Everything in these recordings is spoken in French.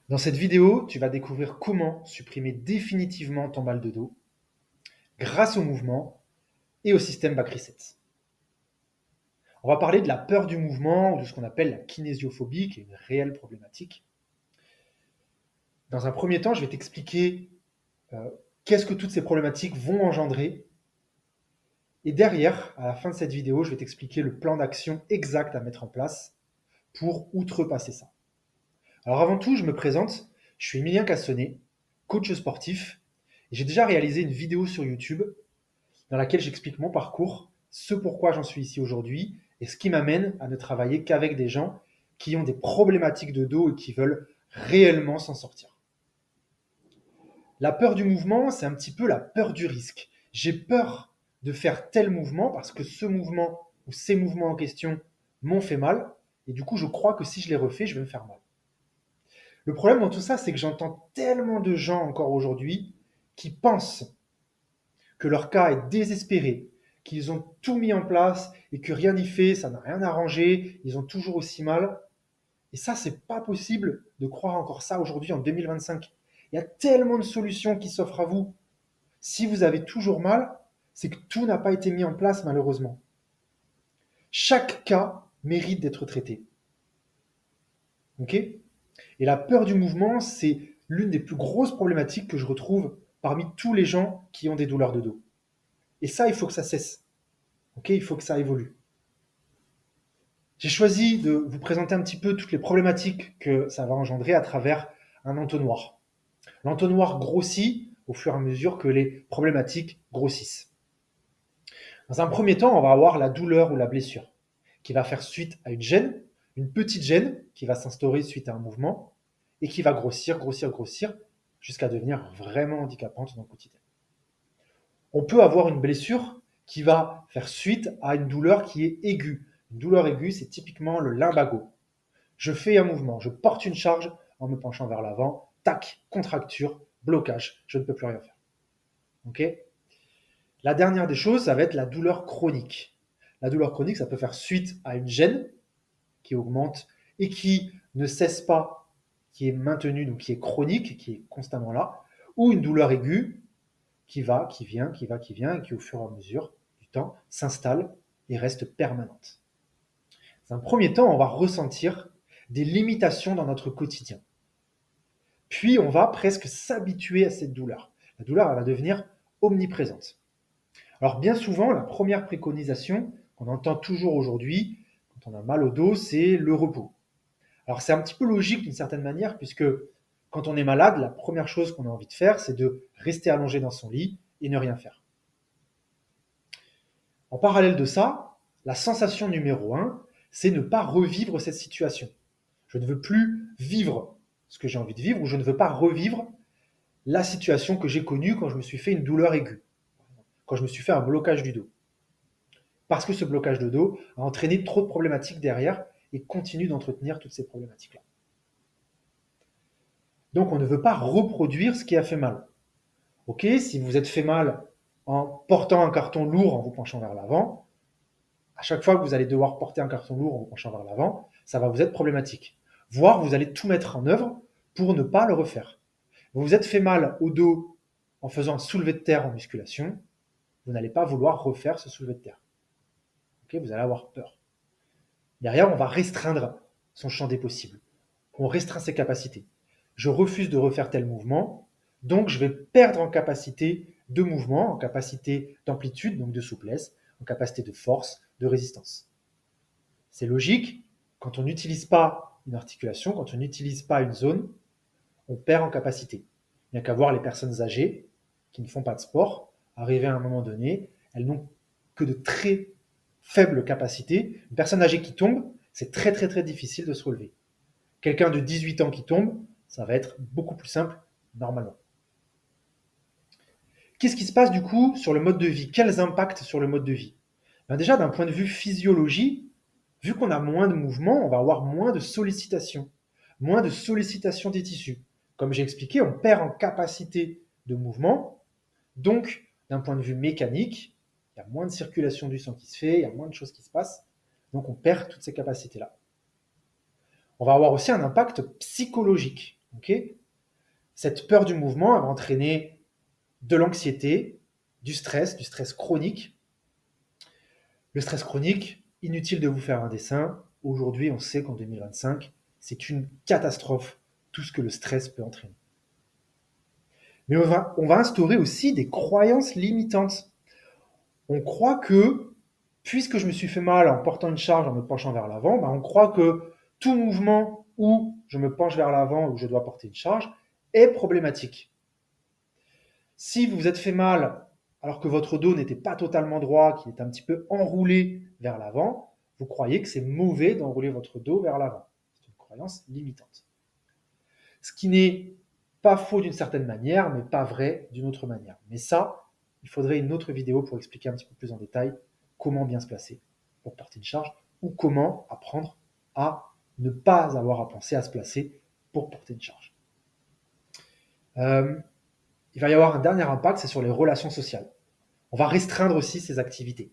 Dans cette vidéo, tu vas découvrir comment supprimer définitivement ton mal de dos grâce au mouvement et au système back reset. On va parler de la peur du mouvement ou de ce qu'on appelle la kinésiophobie, qui est une réelle problématique. Dans un premier temps, je vais t'expliquer euh, qu'est-ce que toutes ces problématiques vont engendrer. Et derrière, à la fin de cette vidéo, je vais t'expliquer le plan d'action exact à mettre en place pour outrepasser ça. Alors avant tout, je me présente, je suis Emilien Cassonnet, coach sportif, et j'ai déjà réalisé une vidéo sur YouTube dans laquelle j'explique mon parcours, ce pourquoi j'en suis ici aujourd'hui, et ce qui m'amène à ne travailler qu'avec des gens qui ont des problématiques de dos et qui veulent réellement s'en sortir. La peur du mouvement, c'est un petit peu la peur du risque. J'ai peur de faire tel mouvement parce que ce mouvement ou ces mouvements en question m'ont fait mal, et du coup je crois que si je les refais, je vais me faire mal. Le problème dans tout ça, c'est que j'entends tellement de gens encore aujourd'hui qui pensent que leur cas est désespéré, qu'ils ont tout mis en place et que rien n'y fait, ça n'a rien arrangé, ils ont toujours aussi mal. Et ça, c'est pas possible de croire encore ça aujourd'hui en 2025. Il y a tellement de solutions qui s'offrent à vous. Si vous avez toujours mal, c'est que tout n'a pas été mis en place malheureusement. Chaque cas mérite d'être traité. Ok? Et la peur du mouvement, c'est l'une des plus grosses problématiques que je retrouve parmi tous les gens qui ont des douleurs de dos. Et ça, il faut que ça cesse. Ok? Il faut que ça évolue. J'ai choisi de vous présenter un petit peu toutes les problématiques que ça va engendrer à travers un entonnoir. L'entonnoir grossit au fur et à mesure que les problématiques grossissent. Dans un premier temps, on va avoir la douleur ou la blessure qui va faire suite à une gêne, une petite gêne qui va s'instaurer suite à un mouvement et qui va grossir, grossir, grossir jusqu'à devenir vraiment handicapante dans le quotidien. On peut avoir une blessure qui va faire suite à une douleur qui est aiguë. Une douleur aiguë, c'est typiquement le lumbago. Je fais un mouvement, je porte une charge en me penchant vers l'avant, tac, contracture, blocage, je ne peux plus rien faire. Ok? La dernière des choses, ça va être la douleur chronique. La douleur chronique, ça peut faire suite à une gêne qui augmente et qui ne cesse pas, qui est maintenue, donc qui est chronique, qui est constamment là, ou une douleur aiguë qui va, qui vient, qui va, qui vient, et qui au fur et à mesure du temps s'installe et reste permanente. Dans un premier temps, on va ressentir des limitations dans notre quotidien. Puis on va presque s'habituer à cette douleur. La douleur, elle va devenir omniprésente. Alors bien souvent, la première préconisation qu'on entend toujours aujourd'hui, quand on a mal au dos, c'est le repos. Alors c'est un petit peu logique d'une certaine manière, puisque quand on est malade, la première chose qu'on a envie de faire, c'est de rester allongé dans son lit et ne rien faire. En parallèle de ça, la sensation numéro un, c'est ne pas revivre cette situation. Je ne veux plus vivre ce que j'ai envie de vivre ou je ne veux pas revivre la situation que j'ai connue quand je me suis fait une douleur aiguë, quand je me suis fait un blocage du dos. Parce que ce blocage de dos a entraîné trop de problématiques derrière et continue d'entretenir toutes ces problématiques-là. Donc on ne veut pas reproduire ce qui a fait mal. Ok, si vous êtes fait mal en portant un carton lourd en vous penchant vers l'avant, à chaque fois que vous allez devoir porter un carton lourd en vous penchant vers l'avant, ça va vous être problématique. Voire vous allez tout mettre en œuvre pour ne pas le refaire. Vous vous êtes fait mal au dos en faisant un soulevé de terre en musculation, vous n'allez pas vouloir refaire ce soulevé de terre. Okay, vous allez avoir peur. Derrière, on va restreindre son champ des possibles. On restreint ses capacités. Je refuse de refaire tel mouvement, donc je vais perdre en capacité de mouvement, en capacité d'amplitude, donc de souplesse, en capacité de force, de résistance. C'est logique, quand on n'utilise pas une articulation, quand on n'utilise pas une zone, on perd en capacité. Il n'y a qu'à voir les personnes âgées qui ne font pas de sport, arriver à un moment donné, elles n'ont que de très faibles capacités. Une personne âgée qui tombe, c'est très très très difficile de se relever. Quelqu'un de 18 ans qui tombe, ça va être beaucoup plus simple normalement. Qu'est-ce qui se passe du coup sur le mode de vie? Quels impacts sur le mode de vie? Déjà, d'un point de vue physiologie, vu qu'on a moins de mouvement, on va avoir moins de sollicitation des tissus. Comme j'ai expliqué, on perd en capacité de mouvement, donc d'un point de vue mécanique, il y a moins de circulation du sang qui se fait, il y a moins de choses qui se passent, donc on perd toutes ces capacités-là. On va avoir aussi un impact psychologique. Ok. Cette peur du mouvement elle va entraîner de l'anxiété, du stress chronique. Le stress chronique, inutile de vous faire un dessin. Aujourd'hui, on sait qu'en 2025, c'est une catastrophe, tout ce que le stress peut entraîner. Mais on va instaurer aussi des croyances limitantes. On croit que, puisque je me suis fait mal en portant une charge en me penchant vers l'avant, on croit que tout mouvement où je me penche vers l'avant, où je dois porter une charge, est problématique. Si vous vous êtes fait mal alors que votre dos n'était pas totalement droit, qu'il est un petit peu enroulé vers l'avant, vous croyez que c'est mauvais d'enrouler votre dos vers l'avant. C'est une croyance limitante. Ce qui n'est pas faux d'une certaine manière, mais pas vrai d'une autre manière. Mais ça, il faudrait une autre vidéo pour expliquer un petit peu plus en détail comment bien se placer pour porter une charge ou comment apprendre à ne pas avoir à penser à se placer pour porter une charge. Il va y avoir un dernier impact, c'est sur les relations sociales. On va restreindre aussi ces activités.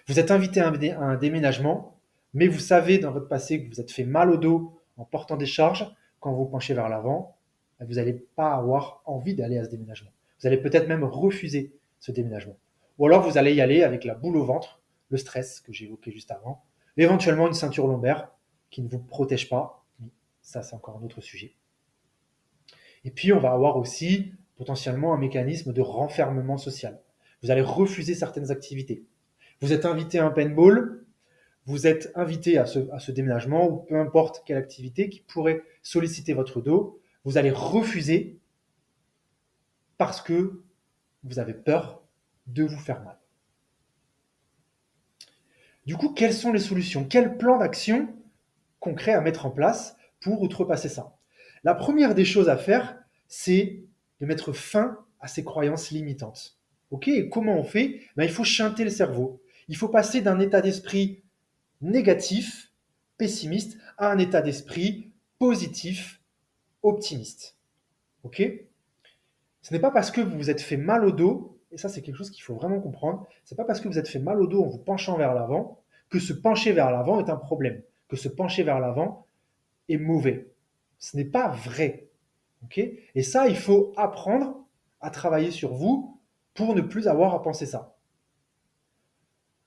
Vous êtes invité à un déménagement, mais vous savez dans votre passé que vous êtes fait mal au dos en portant des charges quand vous penchez vers l'avant, vous n'allez pas avoir envie d'aller à ce déménagement. Vous allez peut-être même refuser ce déménagement. Ou alors vous allez y aller avec la boule au ventre, le stress que j'ai évoqué juste avant, éventuellement une ceinture lombaire qui ne vous protège pas. Mais ça, c'est encore un autre sujet. Et puis, on va avoir aussi potentiellement un mécanisme de renfermement social. Vous allez refuser certaines activités. Vous êtes invité à un paintball, vous êtes invité à ce déménagement, ou peu importe quelle activité qui pourrait solliciter votre dos, vous allez refuser parce que vous avez peur de vous faire mal. Du coup, quelles sont les solutions? Quel plan d'action concret à mettre en place pour outrepasser ça? La première des choses à faire, c'est de mettre fin à ces croyances limitantes. Ok, et comment on fait? Il faut chanter le cerveau. Il faut passer d'un état d'esprit négatif, pessimiste, à un état d'esprit positif, optimiste. Ok? Ce n'est pas parce que vous vous êtes fait mal au dos, et ça c'est quelque chose qu'il faut vraiment comprendre, c'est pas parce que vous êtes fait mal au dos en vous penchant vers l'avant que se pencher vers l'avant est un problème, que se pencher vers l'avant est mauvais. Ce n'est pas vrai. Ok? Et ça, il faut apprendre à travailler sur vous pour ne plus avoir à penser ça.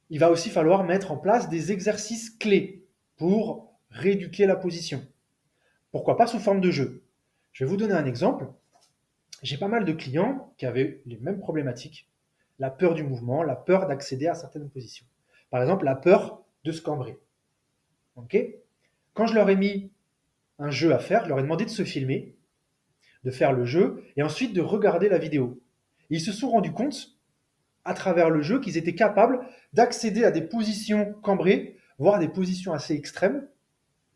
Il va aussi falloir mettre en place des exercices clés pour rééduquer la position. Pourquoi pas sous forme de jeu? Je vais vous donner un exemple. J'ai pas mal de clients qui avaient les mêmes problématiques. La peur du mouvement, la peur d'accéder à certaines positions. Par exemple, la peur de se cambrer. Okay? Quand je leur ai mis un jeu à faire, je leur ai demandé de se filmer, de faire le jeu, et ensuite de regarder la vidéo. Et ils se sont rendus compte, à travers le jeu, qu'ils étaient capables d'accéder à des positions cambrées, voire des positions assez extrêmes,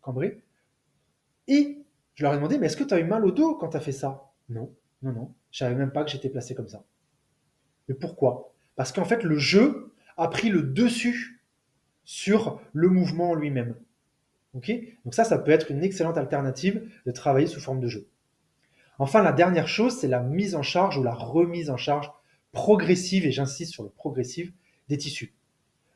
cambrées. Et je leur ai demandé, mais est-ce que tu as eu mal au dos quand tu as fait ça? Non, non, non. Je savais même pas que j'étais placé comme ça. Mais pourquoi? Parce qu'en fait, le jeu a pris le dessus sur le mouvement en lui-même. Ok? Donc ça peut être une excellente alternative de travailler sous forme de jeu. Enfin, la dernière chose, c'est la mise en charge ou la remise en charge progressive, et j'insiste sur le progressif, des tissus.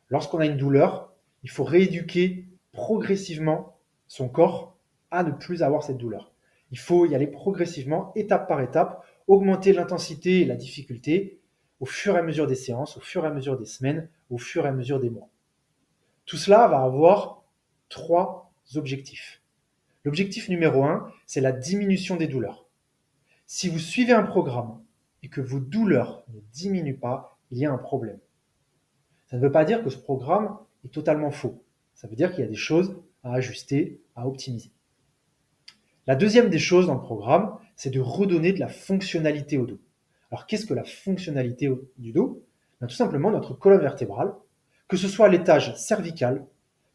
Lorsqu'on a une douleur, il faut rééduquer progressivement son corps à ne plus avoir cette douleur. Il faut y aller progressivement, étape par étape, augmenter l'intensité et la difficulté au fur et à mesure des séances, au fur et à mesure des semaines, au fur et à mesure des mois. Tout cela va avoir 3 objectifs. L'objectif numéro 1, c'est la diminution des douleurs. Si vous suivez un programme et que vos douleurs ne diminuent pas, il y a un problème. Ça ne veut pas dire que ce programme est totalement faux. Ça veut dire qu'il y a des choses à ajuster, à optimiser. La deuxième des choses dans le programme, c'est de redonner de la fonctionnalité au dos. Alors qu'est-ce que la fonctionnalité du dos? Tout simplement notre colonne vertébrale, que ce soit l'étage cervical,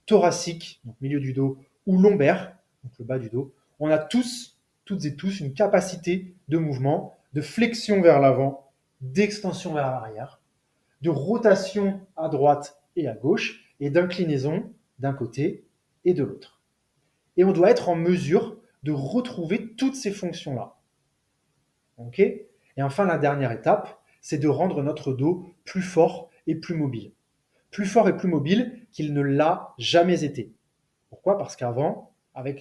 thoracique, donc milieu du dos, ou lombaire, donc le bas du dos, on a toutes et tous, une capacité de mouvement, de flexion vers l'avant, d'extension vers l'arrière, de rotation à droite et à gauche, et d'inclinaison d'un côté et de l'autre. Et on doit être en mesure de retrouver toutes ces fonctions-là. Ok? Et enfin, la dernière étape, c'est de rendre notre dos plus fort et plus mobile. Plus fort et plus mobile qu'il ne l'a jamais été. Pourquoi? Parce qu'avant,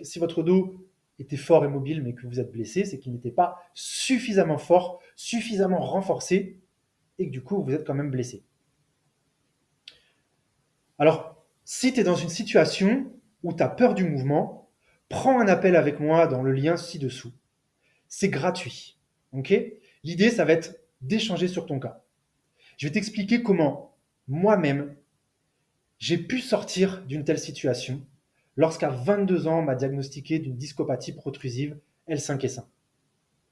si votre dos était fort et mobile, mais que vous êtes blessé, c'est qu'il n'était pas suffisamment fort, suffisamment renforcé, et que du coup, vous êtes quand même blessé. Alors, si tu es dans une situation où tu as peur du mouvement, prends un appel avec moi dans le lien ci-dessous. C'est gratuit. Ok? L'idée, ça va être d'échanger sur ton cas. Je vais t'expliquer comment moi-même, j'ai pu sortir d'une telle situation lorsqu'à 22 ans, on m'a diagnostiqué d'une discopathie protrusive L5S1.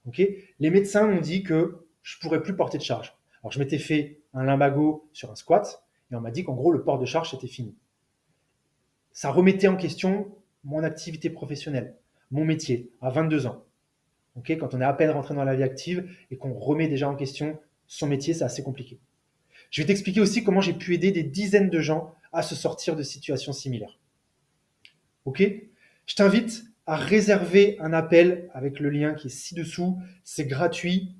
Okay, les médecins m'ont dit que je ne pourrais plus porter de charge. Alors, je m'étais fait un lumbago sur un squat et on m'a dit qu'en gros, le port de charge, c'était fini. Ça remettait en question mon activité professionnelle, mon métier, à 22 ans. Okay, quand on est à peine rentré dans la vie active et qu'on remet déjà en question son métier, c'est assez compliqué. Je vais t'expliquer aussi comment j'ai pu aider des dizaines de gens à se sortir de situations similaires. Ok? Je t'invite à réserver un appel avec le lien qui est ci-dessous. C'est gratuit.